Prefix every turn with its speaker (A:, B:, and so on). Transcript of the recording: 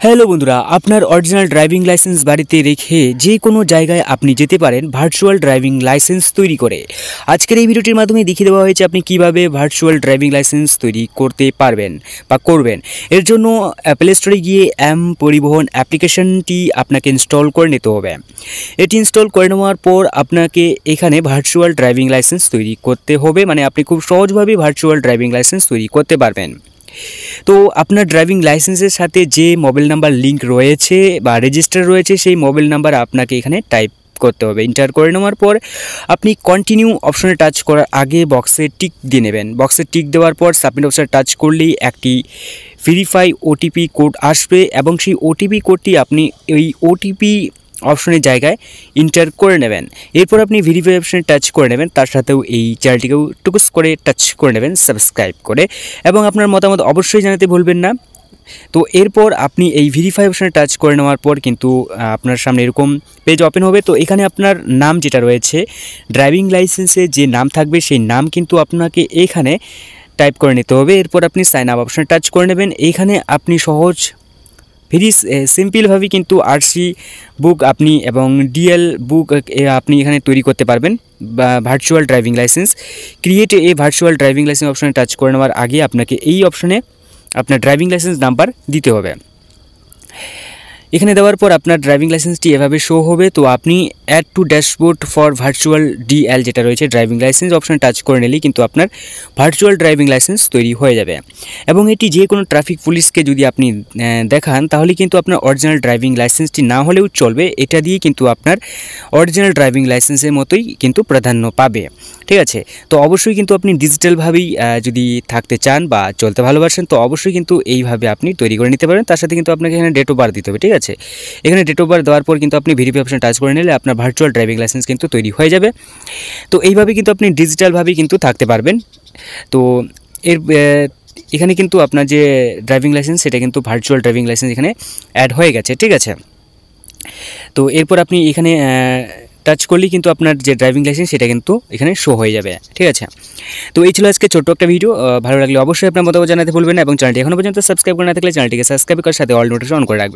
A: Hello বন্ধুরা, আপনার original driving licence বাড়িতে রেখে যে কোনো জায়গায় আপনি যেতে পারেন ভার্চুয়াল ড্রাইভিং লাইসেন্স তৈরি করে। আজকের এই ভিডিওটির মাধ্যমে দেখিয়ে দেওয়া হয়েছে আপনি কিভাবে ভার্চুয়াল ড্রাইভিং লাইসেন্স তৈরি করতে পারবেন বা করবেন। এর জন্য প্লে স্টোরে গিয়ে পরিবহন অ্যাপ্লিকেশনটি আপনাকে ইনস্টল করে নিতে হবে। এটি ইনস্টল করে নেওয়ার পর আপনাকে এখানে ভার্চুয়াল ড্রাইভিং লাইসেন্স তৈরি করতে হবে, মানে আপনি খুব সহজভাবে ভার্চুয়াল ড্রাইভিং লাইসেন্স তৈরি করতে পারবেন। তো আপনার ড্রাইভিং লাইসেন্সের সাথে যে মোবাইল নাম্বার লিঙ্ক রয়েছে বা রেজিস্টার রয়েছে সেই মোবাইল নাম্বার আপনাকে এখানে টাইপ করতে হবে। এন্টার করে নেওয়ার পর আপনি কন্টিনিউ অপশনে টাচ করার আগে বক্সে টিক দিয়ে নেবেন। বক্সে টিক দেওয়ার পর সাবমিট অপশনে টাচ করলেই একটি ভেরিফাই ওটিপি কোড আসবে এবং সেই ওটিপি কোডটি আপনি এই ওটিপি অপশনের জায়গায় এন্টার করে নেবেন। এরপর আপনি ভেরিফাই অপশনে টাচ করে নেবেন, তার সাথেও এই চ্যানেলটিকেও টুকুস করে টাচ করে নেবেন সাবস্ক্রাইব করে, এবং আপনার মতামত অবশ্যই জানাতে ভুলবেন না। তো এরপর আপনি এই ভেরিফাই অপশনে টাচ করে নেওয়ার পর কিন্তু আপনার সামনে এরকম পেজ ওপেন হবে। তো এখানে আপনার নাম যেটা রয়েছে ড্রাইভিং লাইসেন্সে যে নাম থাকবে সেই নাম কিন্তু আপনাকে এখানে টাইপ করে নিতে হবে। এরপর আপনি সাইন আপ অপশনে টাচ করে নেবেন। এইখানে আপনি সহজ ভেরি সিম্পলভাবে কিন্তু আরসি বুক আপনি এবং ডিএল বুক আপনি এখানে তৈরি করতে পারবেন বা virtual driving licence. Create a virtual driving licence অপশনে টাচ করে নেওয়ার আগে আপনাকে এই অপশনে আপনার ড্রাইভিং লাইসেন্স নাম্বার দিতে হবে। এখানে দেওয়ার পর আপনার ড্রাইভিং লাইসেন্সটি এভাবে শো হবে। তো আপনি add to dashboard for virtual DL যেটা রয়েছে ড্রাইভিং লাইসেন্স অপশনে টাচ করে নিলেই কিন্তু আপনার ভার্চুয়াল ড্রাইভিং লাইসেন্স তৈরি হয়ে যাবে। এবং এটি যে কোনো ট্রাফিক পুলিশকে যদি আপনি দেখান তাহলে কিন্তু আপনার অরিজিনাল ড্রাইভিং লাইসেন্সটি না হলেও চলবে, এটা দিয়ে কিন্তু আপনার অরিজিনাল ড্রাইভিং লাইসেন্সের মতোই কিন্তু প্রাধান্য পাবে। ঠিক আছে, তো অবশ্যই কিন্তু আপনি ডিজিটালভাবেই যদি থাকতে চান বা চলতে ভালোবাসেন তো অবশ্যই কিন্তু এইভাবে আপনি তৈরি করে নিতে পারেন। তার সাথে কিন্তু আপনাকে এখানে ডেট অফ বার্থ দিতে হবে। ঠিক আছে, এখানে ডেট অফ বার্থ দেওয়ার পর কিন্তু আপনি ভেরিফাই অপশন টাচ করে নিলে আপনার ভার্চুয়াল ড্রাইভিং লাইসেন্স কিন্তু তৈরি হয়ে যাবে। তো এইভাবে কিন্তু আপনি ডিজিটালভাবেই কিন্তু থাকতে পারবেন। তো এর এখানে কিন্তু আপনার যে ড্রাইভিং লাইসেন্স সেটা কিন্তু ভার্চুয়াল ড্রাইভিং লাইসেন্স এখানে অ্যাড হয়ে গেছে। ঠিক আছে, তো এরপর আপনি এখানে টাচ করলেই কিন্তু আপনার যে ড্রাইভিং লাইসেন্স সেটা কিন্তু এখানে শো হয়ে যাবে। ঠিক আছে, তো এই ছিল আজকে ছোট্ট একটা ভিডিও। ভালো লাগলে অবশ্যই আপনার মতামত জানাতে ভুলবেন না এবং চ্যানেলটি এখনও পর্যন্ত সাবস্ক্রাইব করে না থাকলে চ্যানেলটিকে সাবস্ক্রাইব করার সাথে অল নোটিফিকেশন অন করে রাখবেন।